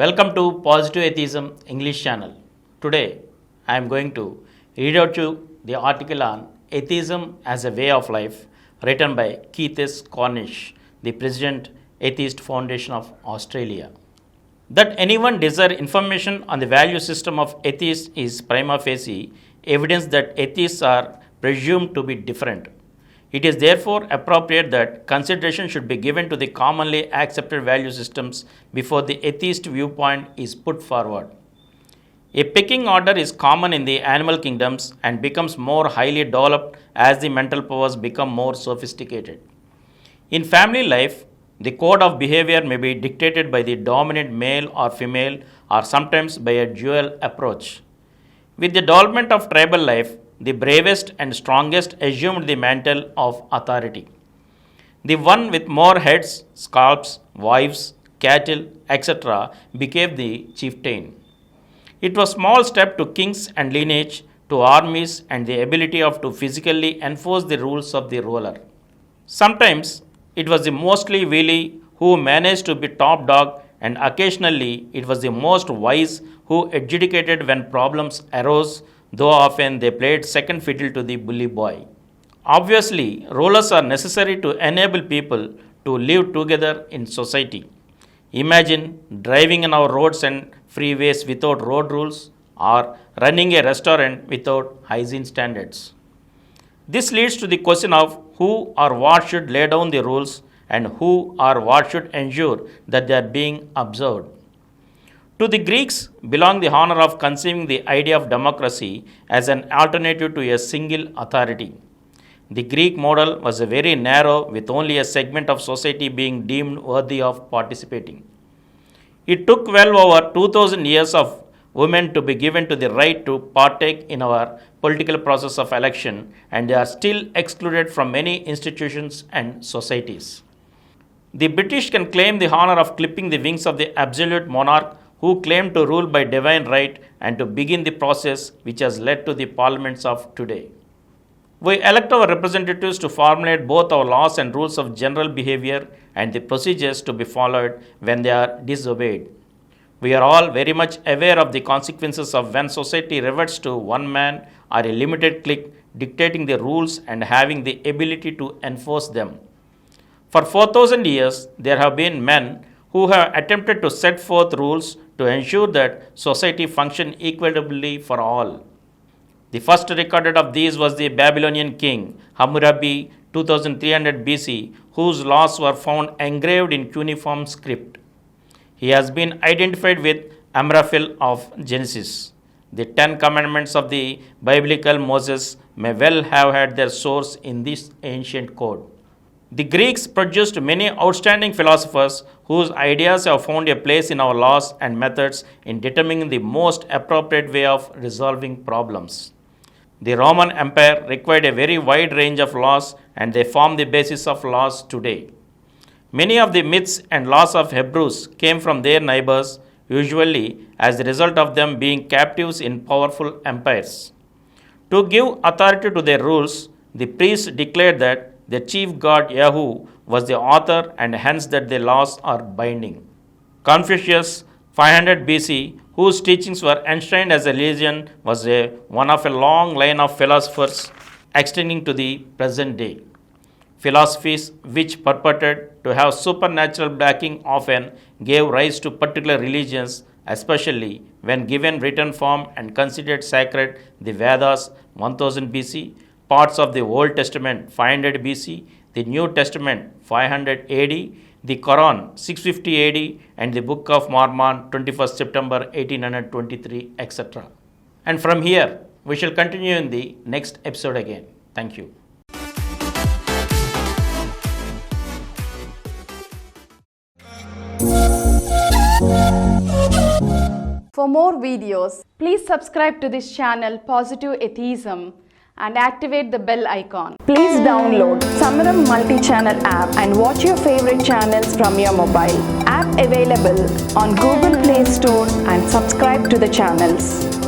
Welcome to Positive Atheism English channel. Today I am going to read out to you the article on Atheism as a Way of Life written by Keith S. Cornish, the President Atheist Foundation of Australia. That anyone desire information on the value system of atheists is prima facie evidence that atheists are presumed to be different. It is therefore appropriate that consideration should be given to the commonly accepted value systems before the atheist viewpoint is put forward. A pecking order is common in the animal kingdoms and becomes more highly developed as the mental powers become more sophisticated. In family life, the code of behavior may be dictated by the dominant male or female or sometimes by a dual approach. With the development of tribal life, the bravest and strongest assumed the mantle of authority. The one with more heads, scalps, wives, cattle, etc. became the chieftain. It was a small step to kings and lineage, to armies and the ability to physically enforce the rules of the ruler. Sometimes it was the mostly wily who managed to be top dog, and occasionally it was the most wise who adjudicated when problems arose, though often they played second fiddle to the bully boy. Obviously, rulers are necessary to enable people to live together in society. Imagine driving on our roads and freeways without road rules or running a restaurant without hygiene standards. This leads to the question of who or what should lay down the rules and who or what should ensure that they are being observed. To the Greeks belonged the honor of conceiving the idea of democracy as an alternative to a single authority. The Greek model was very narrow, with only a segment of society being deemed worthy of participating. It took well over 2000 years of women to be given to the right to partake in our political process of election, and they are still excluded from many institutions and societies. The British can claim the honor of clipping the wings of the absolute monarch who claimed to rule by divine right and to begin the process which has led to the parliaments of today. We elect our representatives to formulate both our laws and rules of general behavior and the procedures to be followed when they are disobeyed. We are all very much aware of the consequences of when society reverts to one man or a limited clique dictating the rules and having the ability to enforce them. For 4,000 years, there have been men who have attempted to set forth rules to ensure that society function equitably for all. The first recorded of these was the Babylonian king Hammurabi 2300 BC, whose laws were found engraved in cuneiform script. He has been identified with Amraphel of Genesis. The 10 commandments of the biblical Moses may well have had their source in this ancient code. The Greeks produced many outstanding philosophers whose ideas have found a place in our laws and methods in determining the most appropriate way of resolving problems. The Roman Empire required a very wide range of laws, and they form the basis of laws today. Many of the myths and laws of Hebrews came from their neighbors, usually as the result of them being captives in powerful empires. To give authority to their rules, the priests declared that the chief god Yahoo was the author and hence that the laws are binding. Confucius, 500 BC, whose teachings were enshrined as a religion, was one of a long line of philosophers extending to the present day. Philosophies which purported to have supernatural backing often gave rise to particular religions, especially when given written form and considered sacred. The Vedas, 1000 BC, parts of the Old Testament 500 BC, the New Testament 500 AD, the Quran 650 AD, and the Book of Mormon 21st September 1823, etc. And from here, we shall continue in the next episode again. Thank you. For more videos, please subscribe to this channel Positive Atheism and activate the bell icon. Please download Samaram multi-channel app and watch your favorite channels from your mobile. App available on Google Play Store and subscribe to the channels.